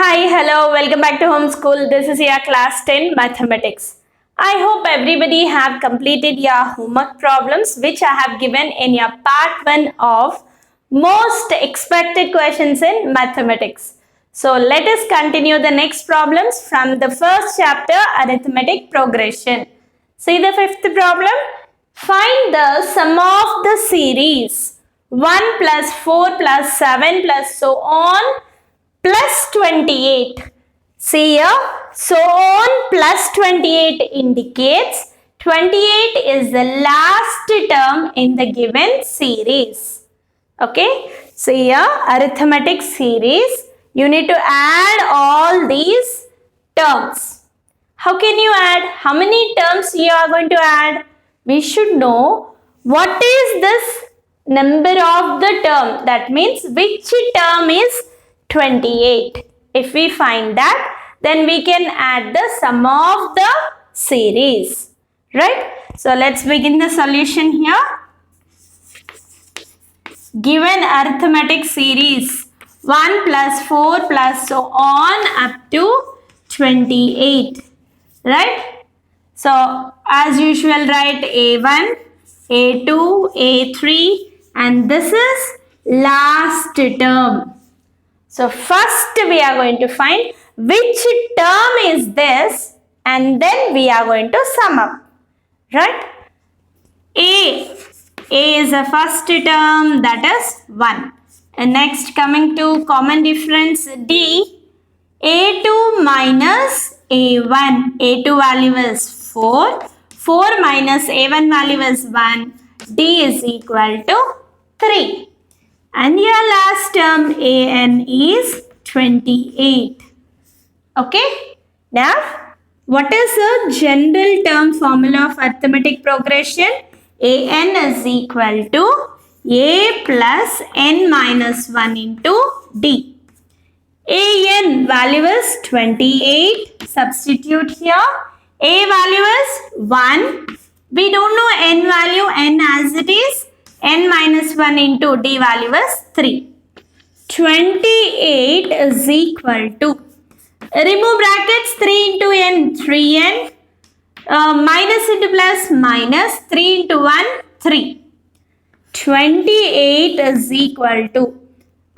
Hi, hello, welcome back to Homeschool. This is your class 10 mathematics. I hope everybody have completed your homework problems which I have given in your part 1 of most expected questions in mathematics. So let us continue the next problems from the first chapter, Arithmetic Progression. See the fifth problem. Find the sum of the series 1 plus 4 plus 7 plus so on plus 28. See here, so on plus 28 indicates 28 is the last term in the given series. Okay, so here arithmetic series, you need to add all these terms. How can you add? How many terms you are going to add? We should know what is this number of the term. That means which term is 28. If we find that, then we can add the sum of the series. Right? So let's begin the solution here. Given arithmetic series 1 plus 4 plus so on up to 28. Right? So as usual write A1, A2, A3 and this is last term. So first we are going to find which term is this and then we are going to sum up. Right? A is the first term, that is 1. And next coming to common difference D, A2 minus A1. A2 value is 4. 4 minus A1 value is 1. D is equal to 3. And your last term an is 28. Okay. Now, what is the general term formula of arithmetic progression? An is equal to a plus n minus 1 into d. An value is 28. Substitute here. A value is 1. We don't know n value, n as it is. N minus 1 into d value is 3. 28 is equal to, remove brackets, 3 into n, 3n, minus into plus, minus, 3 into 1, 3. 28 is equal to,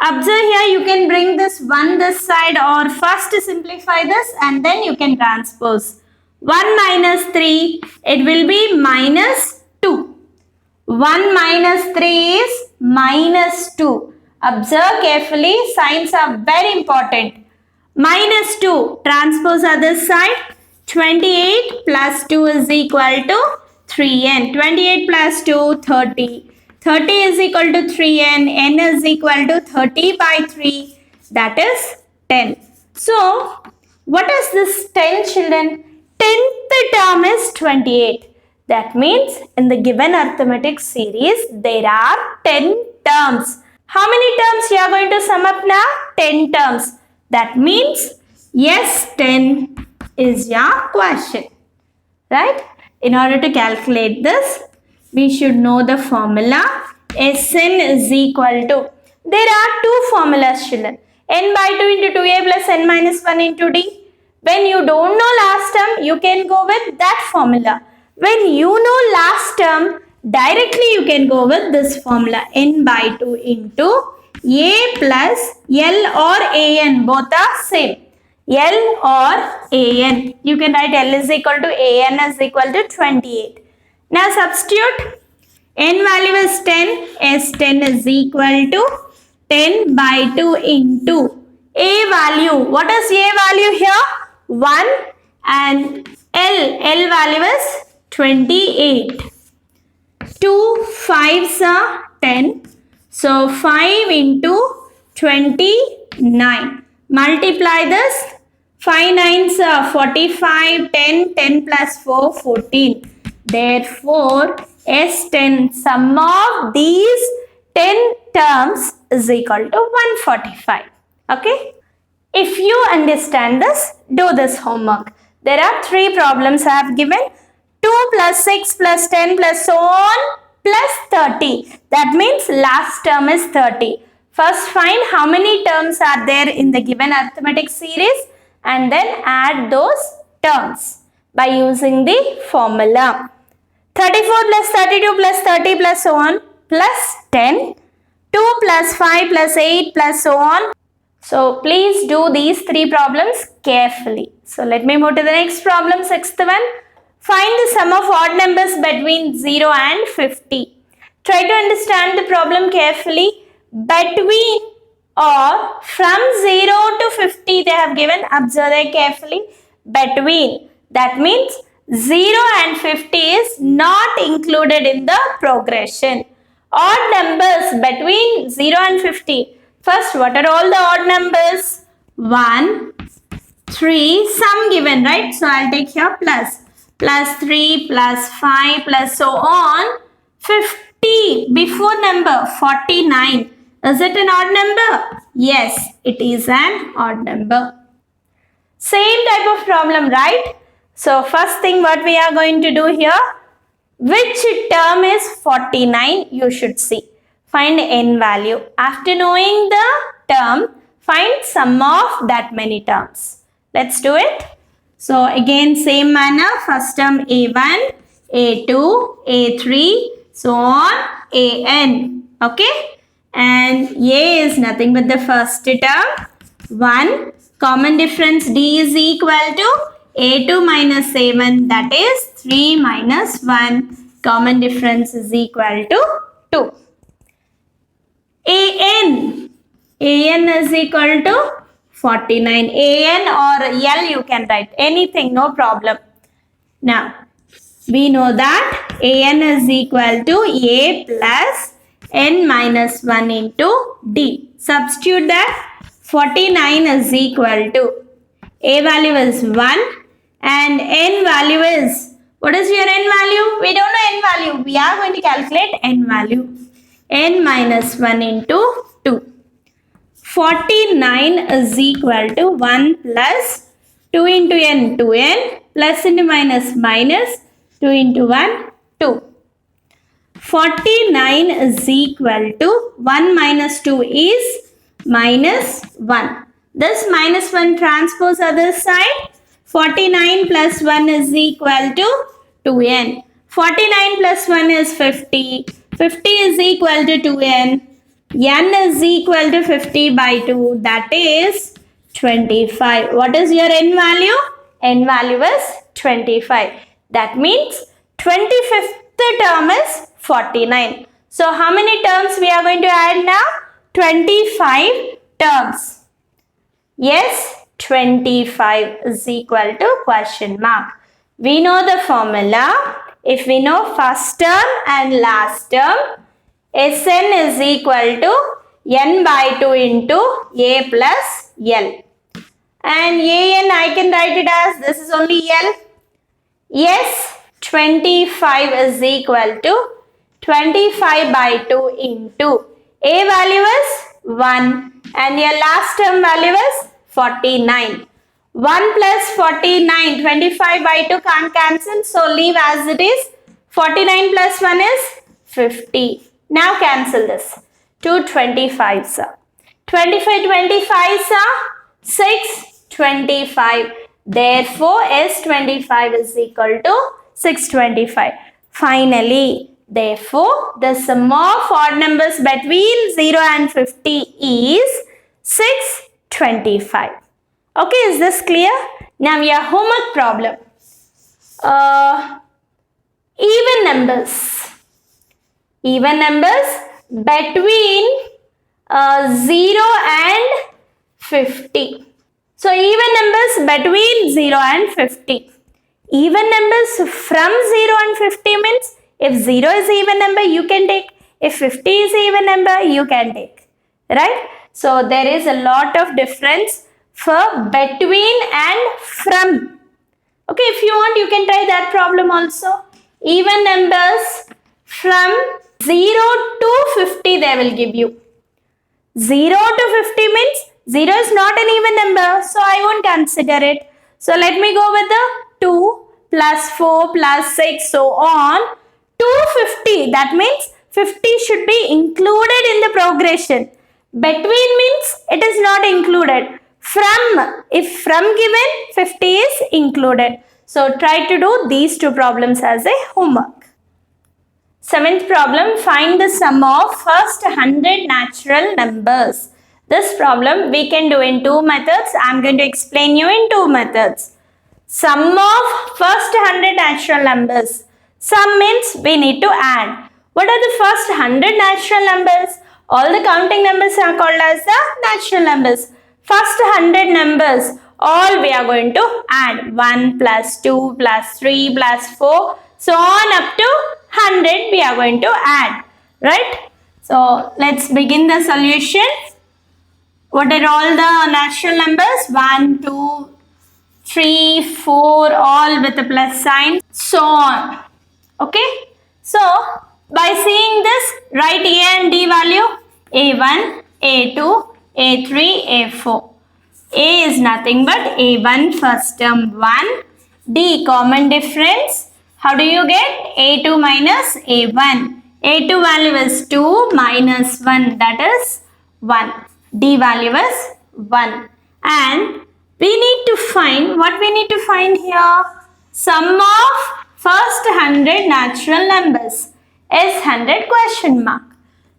observe here you can bring this 1 this side or first simplify this and then you can transpose. 1 minus 3, it will be minus 2. 1 minus 3 is minus 2. Observe carefully, signs are very important. Minus 2, transpose other side. 28 plus 2 is equal to 3n. 28 plus 2, 30. 30 is equal to 3n. n is equal to 30 by 3. That is 10. So, what is this 10 children? 10th term is 28. That means in the given arithmetic series, there are 10 terms. How many terms you are going to sum up now? 10 terms. That means, yes, 10 is your question. Right? In order to calculate this, we should know the formula. Sn is equal to, there are two formulas children. N by 2 into 2a plus n minus 1 into d. When you don't know last term, you can go with that formula. When you know last term, directly you can go with this formula. N by 2 into a plus L or an. Both are same. L or an. You can write L is equal to an is equal to 28. Now substitute. N value is 10. S10 is equal to 10 by 2 into a value. What is a value here? 1 and L value is 28. 2 5s are 10. So 5 into 29. Multiply this. 5 9s are 45. 10. 10 plus 4, 14. Therefore, S10 sum of these 10 terms is equal to 145. Okay. If you understand this, do this homework. There are 3 problems I have given. 2 plus 6 plus 10 plus so on plus 30. That means last term is 30. First find how many terms are there in the given arithmetic series and then add those terms by using the formula. 34 plus 32 plus 30 plus so on plus 10. 2 plus 5 plus 8 plus so on. So please do these three problems carefully. So let me move to the next problem, sixth one. Find the sum of odd numbers between 0 and 50. Try to understand the problem carefully. Between or from 0 to 50 they have given. Observe it carefully. Between. That means 0 and 50 is not included in the progression. Odd numbers between 0 and 50. First, what are all the odd numbers? 1, 3, sum given, right? So I'll take here plus 3, plus 5, plus so on. 50 before number 49. Is it an odd number? Yes, it is an odd number. Same type of problem, right? So first thing what we are going to do here, which term is 49 you should see. Find n value. After knowing the term, find sum of that many terms. Let's do it. So again same manner, first term a1, a2, a3, so on, an. Okay? And a is nothing but the first term. 1. Common difference d is equal to a2 minus a1, that is 3 minus 1. Common difference is equal to 2. an is equal to 49. An or L you can write anything, no problem. Now we know that an is equal to a plus n minus 1 into d. Substitute that. 49 is equal to a value is 1 and n value is, what is your n value? We don't know n value. We are going to calculate n value. N minus 1 into 2. 49 is equal to 1 plus 2 into n, 2n, plus into minus minus 2 into 1, 2. 49 is equal to 1 minus 2 is minus 1. This minus 1 transpose other side. 49 plus 1 is equal to 2n. 49 plus 1 is 50. 50 is equal to 2n. n is equal to 50 by 2. That is 25. What is your n value? N value is 25. That means 25th term is 49. So how many terms we are going to add now? 25 terms. Yes, 25 is equal to question mark. We know the formula. If we know first term and last term, Sn is equal to n by 2 into a plus L. And an I can write it as, this is only L. Yes, 25 is equal to 25 by 2 into a value is 1 and your last term value is 49. 1 plus 49, 25 by 2 can't cancel, so leave as it is. 49 plus 1 is 50. Now cancel this. 2 25s are 25 25s are 625. Therefore, S25 is equal to 625. Finally, therefore, the sum of odd numbers between 0 and 50 is 625. Okay, is this clear? Now, your homework problem. Even numbers. Even numbers between 0 and 50. So, even numbers between 0 and 50. Even numbers from 0 and 50 means if 0 is even number, you can take. If 50 is even number, you can take. Right? So, there is a lot of difference for between and from. Okay, if you want, you can try that problem also. Even numbers from 0 to 50 they will give you. 0 to 50 means 0 is not an even number, so I won't consider it. So let me go with the 2 plus 4 plus 6 so on to 50. That means 50 should be included in the progression. Between means it is not included. From, if from given, 50 is included. So try to do these two problems as a homework. Seventh problem, find the sum of first 100 natural numbers. This problem we can do in two methods. I am going to explain you in two methods. Sum of first 100 natural numbers. Sum means we need to add. What are the first 100 natural numbers? All the counting numbers are called as the natural numbers. First 100 numbers, all we are going to add. 1 plus 2 plus 3 plus 4, so on up to 100 we are going to add. Right? So let's begin the solution. What are all the natural numbers? 1, 2, 3, 4, all with a plus sign, so on. Okay. So by seeing this, write A and D value. A1, A2, A3, A4. A is nothing but A1 first term 1. D common difference. How do you get? A2 minus A1. A2 value is 2 minus 1, that is 1. D value is 1. And we need to find, what we need to find here? Sum of first 100 natural numbers. S100 question mark.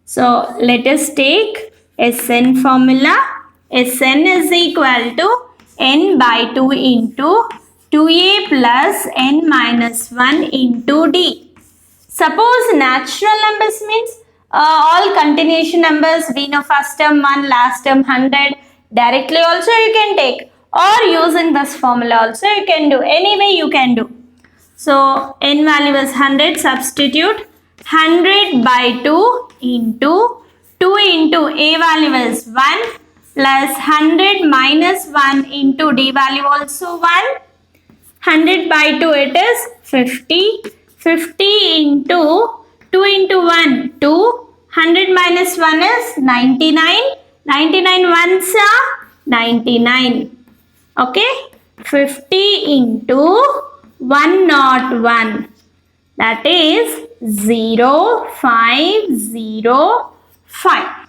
So let us take Sn formula. Sn is equal to n by 2 into 2a plus n minus 1 into d. Suppose natural numbers means all continuation numbers, we know first term 1, last term 100. Directly also you can take, or using this formula also you can do. Any way you can do. So n value is 100, substitute 100 by 2 into 2 into a value is 1 plus 100 minus 1 into d value also 1. 100 by 2 it is 50. 50 into 2 into 1, 2. 100 minus 1 is 99. 99 ones are 99. Okay. 50 into 101. That is 0505.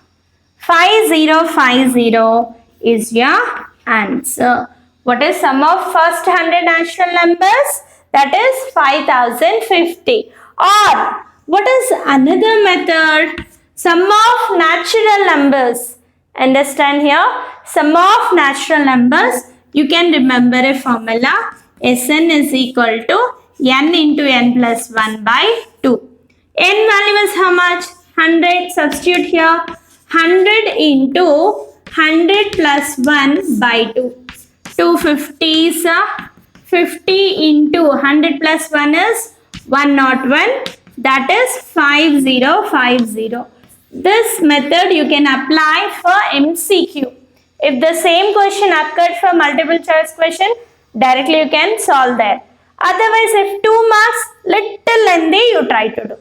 5050 is your answer. What is sum of first 100 natural numbers? That is 5050. Or what is another method? Sum of natural numbers. Understand here? Sum of natural numbers. You can remember a formula. Sn is equal to n into n plus 1 by 2. N value is how much? 100. Substitute here. 100 into 100 plus 1 by 2. 250 is 50 into 100 plus 1 is 101. That is 5050. This method you can apply for MCQ. If the same question occurred for multiple choice question, directly you can solve that. Otherwise, if 2 marks, little lengthy you try to do.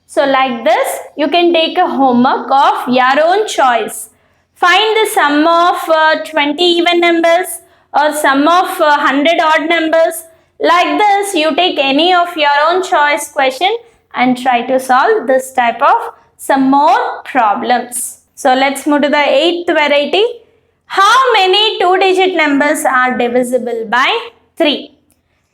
So like this, you can take a homework of your own choice. Find the sum of 20 even numbers or sum of 100 odd numbers. Like this, you take any of your own choice question and try to solve this type of some more problems. So let's move to the 8th variety. How many 2-digit numbers are divisible by 3?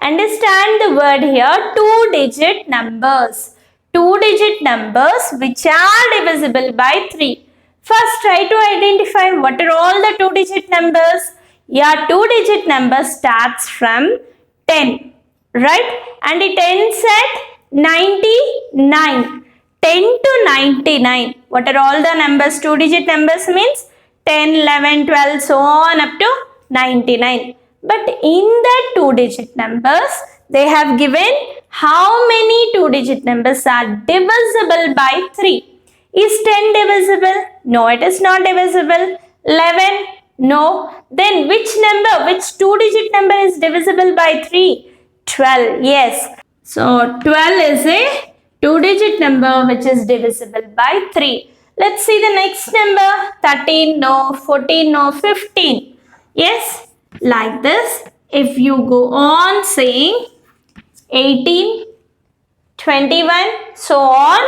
Understand the word here, 2-digit numbers. 2-digit numbers which are divisible by 3. First, try to identify what are all the 2-digit numbers. Your 2-digit number starts from 10, right? And it ends at 99. 10 to 99. What are all the numbers? 2-digit numbers means 10, 11, 12, so on up to 99. But in the 2-digit numbers, they have given how many 2-digit numbers are divisible by 3. Is 10 divisible? No, it is not divisible. 11? No. Then which number, which 2-digit number is divisible by 3? 12. Yes. So 12 is a 2-digit number which is divisible by 3. Let's see the next number. 13, no. 14, no. 15. Yes. Like this. If you go on saying 18, 21, so on,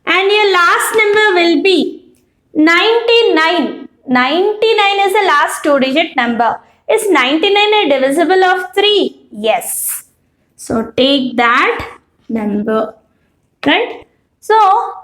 and your last number will be 99. 99 is the last two-digit number. Is 99 a divisible of 3? Yes. So take that number. Right? So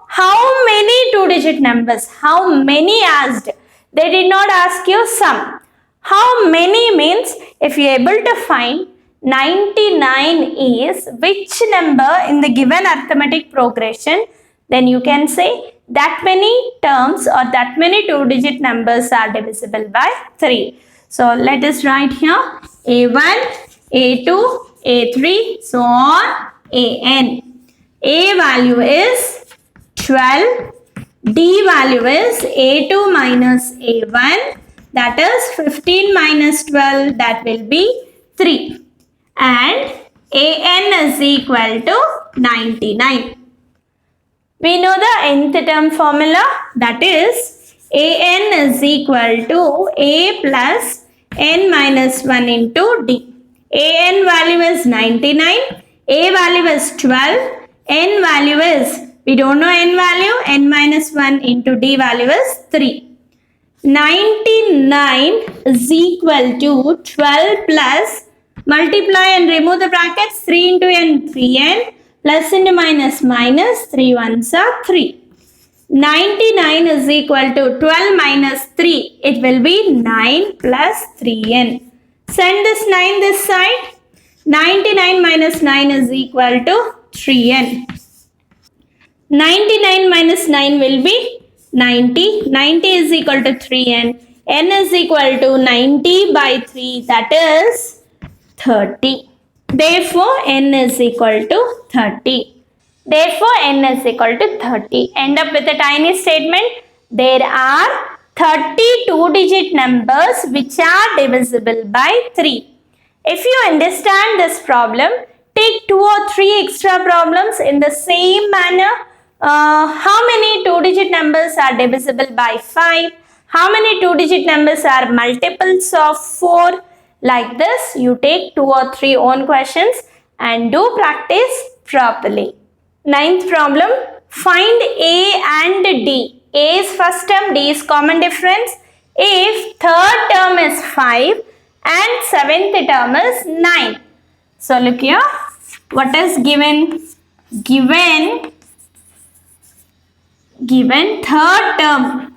how many two-digit numbers? How many asked? They did not ask you sum. How many means if you are able to find 99 is which number in the given arithmetic progression, then you can say that many terms or that many two-digit numbers are divisible by 3. So let us write here A1, A2, A3, so on, AN. A value is 12, D value is A2 minus A1, that is 15 minus 12, that will be 3, and AN is equal to 99. We know the nth term formula, that is AN is equal to A plus N minus 1 into D. AN value is 99, A value is 12, N value is, we don't know N value, N minus 1 into D value is 3. 99 is equal to 12 plus, multiply and remove the brackets, 3 into N, 3N, plus into minus minus, 3 ones are 3. 99 is equal to 12 minus 3, it will be 9 plus 3N. Send this 9 this side. 99 minus 9 is equal to 3N. 99 minus 9 will be 90. 90 is equal to 3N. N is equal to 90 by 3, that is 30. Therefore, N is equal to 30. Therefore, N is equal to 30. End up with a tiny statement. There are 30 two-digit numbers which are divisible by 3. If you understand this problem, take 2 or 3 extra problems in the same manner. How many two-digit numbers are divisible by 5? How many two-digit numbers are multiples of 4? Like this, you take 2 or 3 own questions and do practice properly. Ninth problem, find A and D. A is first term, D is common difference. If third term is 5 and seventh term is 9. So look here, what is given? Given third term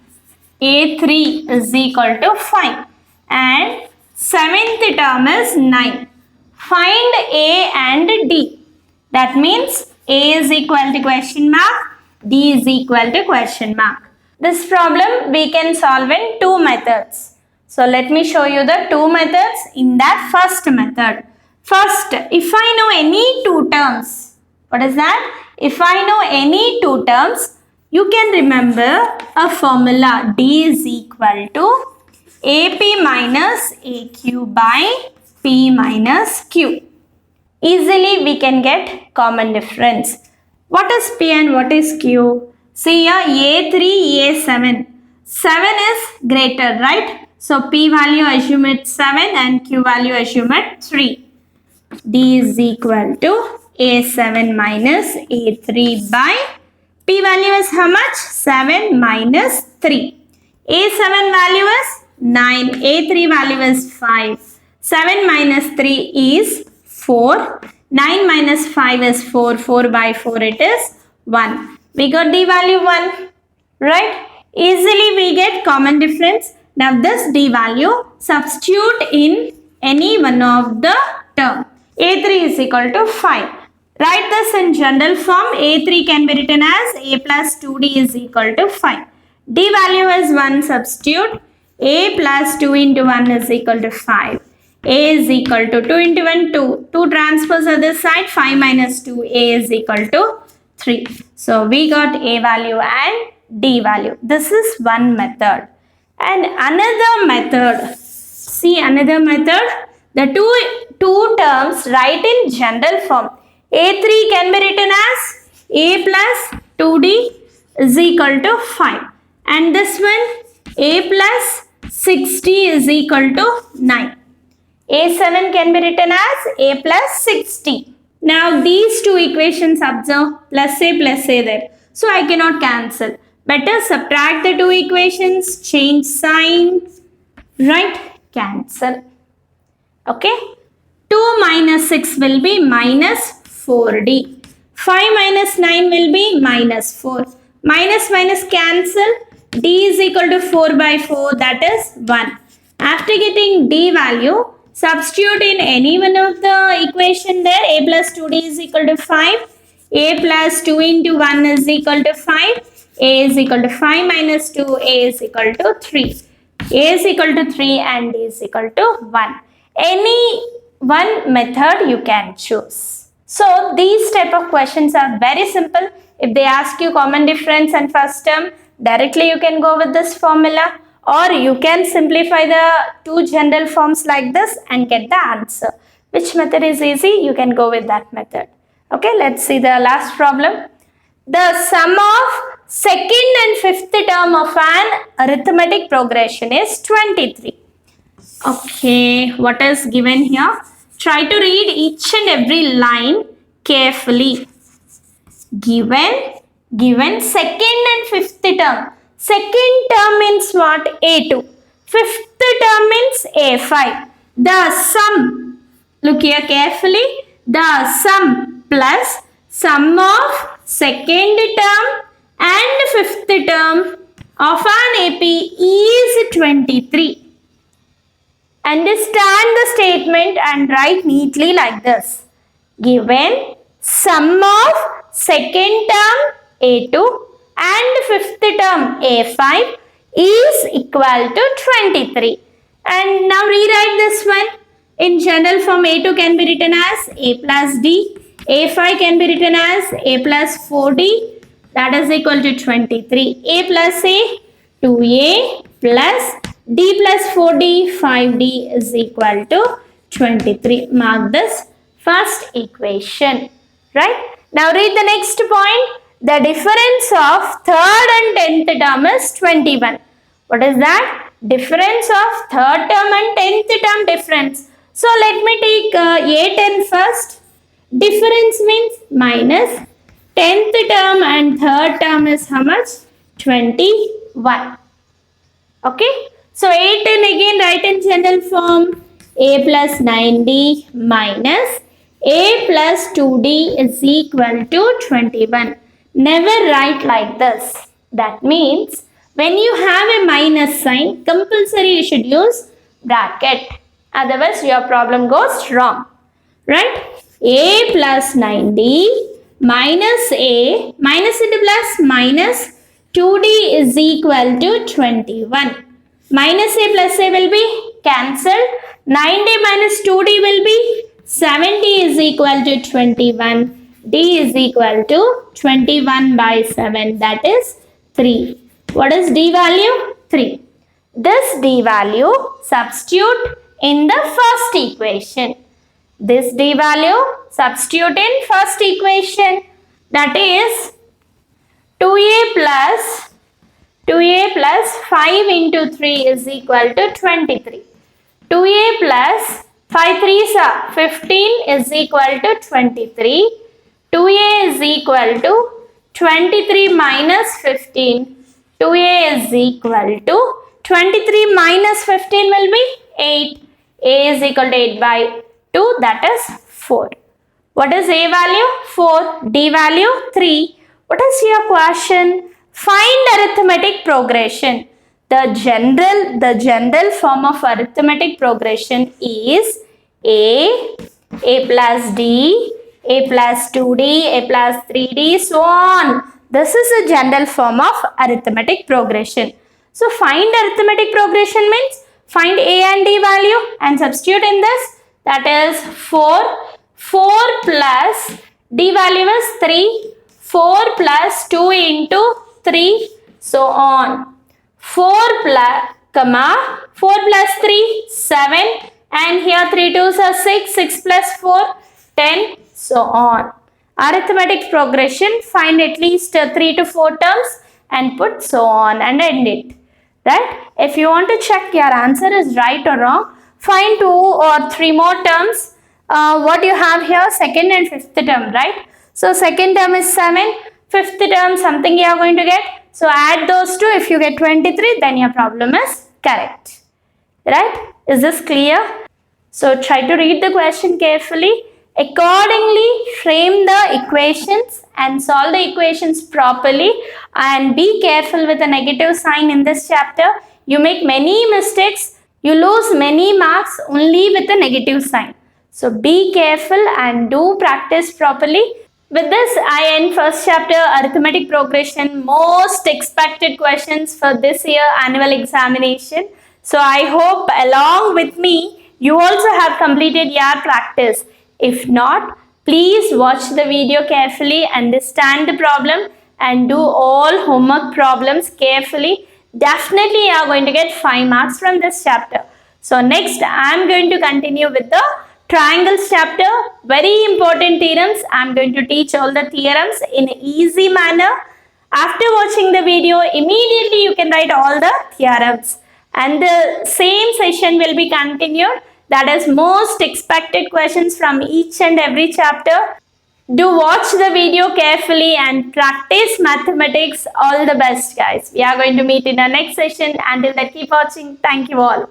A3 is equal to 5 and seventh term is 9. Find A and D. That means A is equal to question mark, D is equal to question mark. This problem we can solve in 2 methods. So let me show you the 2 methods in that first method. First, if I know any 2 terms, what is that? If I know any 2 terms, you can remember a formula D is equal to AP minus AQ by P minus Q. Easily we can get common difference. What is P and what is Q? See here A3, A7. 7 is greater, right? So P value assume it 7 and Q value assume it 3. D is equal to A7 minus A3 by P value is how much? 7 minus 3. A7 value is 9. A3 value is 5. 7 minus 3 is 4. 9 minus 5 is 4. 4 by 4 it is 1. We got D value 1. Right? Easily we get common difference. Now this D value substitute in any one of the term. A3 is equal to 5. Write this in general form. A3 can be written as A plus 2D is equal to 5. D value is 1, substitute. A plus 2 into 1 is equal to 5. A is equal to 2 into 1, 2. 2 transpose other side, 5 minus 2, A is equal to 3. So we got A value and D value. This is one method. And another method, see another method, the two terms write in general form. A3 can be written as A plus 2D is equal to 5. And this one A plus 60 is equal to 9. A7 can be written as A plus 60. Now these two equations observe plus A there. So I cannot cancel. Better subtract the two equations, change sign, right? Cancel. Okay. 2 minus 6 will be minus 4d. 5 minus 9 will be minus 4. Minus minus cancel. D is equal to 4 by 4, that is 1. After getting D value, substitute in any one of the equation there. A plus 2D is equal to 5. A plus 2 into 1 is equal to 5. A is equal to 5 minus 2. A is equal to 3. A is equal to 3 and D is equal to 1. Any one method you can choose. So these type of questions are very simple. If they ask you common difference and first term, directly you can go with this formula, or you can simplify the two general forms like this and get the answer. Which method is easy? You can go with that method. Okay, let's see the last problem. The sum of second and fifth term of an arithmetic progression is 23. Okay, what is given here? Try to read each and every line carefully. Given second and fifth term. Second term means what? A2. Fifth term means A5. The sum, look here carefully, the sum plus sum of second term and fifth term of an AP is 23. Understand the statement and write neatly like this. Given sum of second term A2 and fifth term A5 is equal to 23. And now rewrite this one. In general form, A2 can be written as A plus D. A5 can be written as A plus 4D. That is equal to 23. A plus A, 2A plus D plus 4D, 5D is equal to 23. Mark this first equation. Right? Now read the next point. The difference of third and 10th term is 21. What is that? Difference of third term and 10th term difference. So let me take A10 first. Difference means minus 10th term and third term is how much? 21. Okay. So 8 and again write in general form. A plus 9D minus A plus 2D is equal to 21. Never write like this. That means when you have a minus sign, compulsory you should use bracket. Otherwise your problem goes wrong. Right? A plus 9D minus A minus into plus minus 2D is equal to 21. Minus A plus A will be cancelled. 9D minus 2D will be 70 is equal to 21. D is equal to 21 by 7, that is 3. What is D value? 3. This D value substitute in the first equation. This D value substitute in first equation, that is 2A plus 5 into 3 is equal to 23. 2A plus 5 3s are 15 is equal to 23. 2A is equal to 23 minus 15. 2A is equal to 23 minus 15 will be 8. A is equal to 8 by 2, that is 4. What is A value? 4. D value? 3. What is your question? Find arithmetic progression. The general form of arithmetic progression is A plus D, A plus 2D, A plus 3D, so on. This is a general form of arithmetic progression. So find arithmetic progression means find A and D value and substitute in this. That is 4. 4 plus D value is 3. 4 plus 2 into 3, so on. 4 plus 3, 7, and here 3 2s are 6, 6 plus 4, 10, so on. Arithmetic progression, find at least 3 to 4 terms and put so on and end it. Right? If you want to check your answer is right or wrong, find 2 or 3 more terms. What you have here, second and fifth term, right? So second term is 7, fifth term something you are going to get So add those two. If you get 23, then your problem is correct. Right? Is this clear? So try to read the question carefully. Accordingly, frame the equations and solve the equations properly, and be careful with the negative sign in this chapter. You make many mistakes, you lose many marks only with the negative sign. So be careful and do practice properly. With this, I end first chapter Arithmetic Progression, most expected questions for this year annual examination. So I hope along with me, you also have completed your practice. If not, please watch the video carefully, understand the problem and do all homework problems carefully. Definitely you are going to get 5 marks from this chapter. So next I am going to continue with the triangles chapter. Very important theorems. I am going to teach all the theorems in an easy manner. After watching the video, immediately you can write all the theorems. And the same session will be continued. That is most expected questions from each and every chapter. Do watch the video carefully and practice mathematics. All the best, guys. We are going to meet in the next session. Until then, keep watching. Thank you all.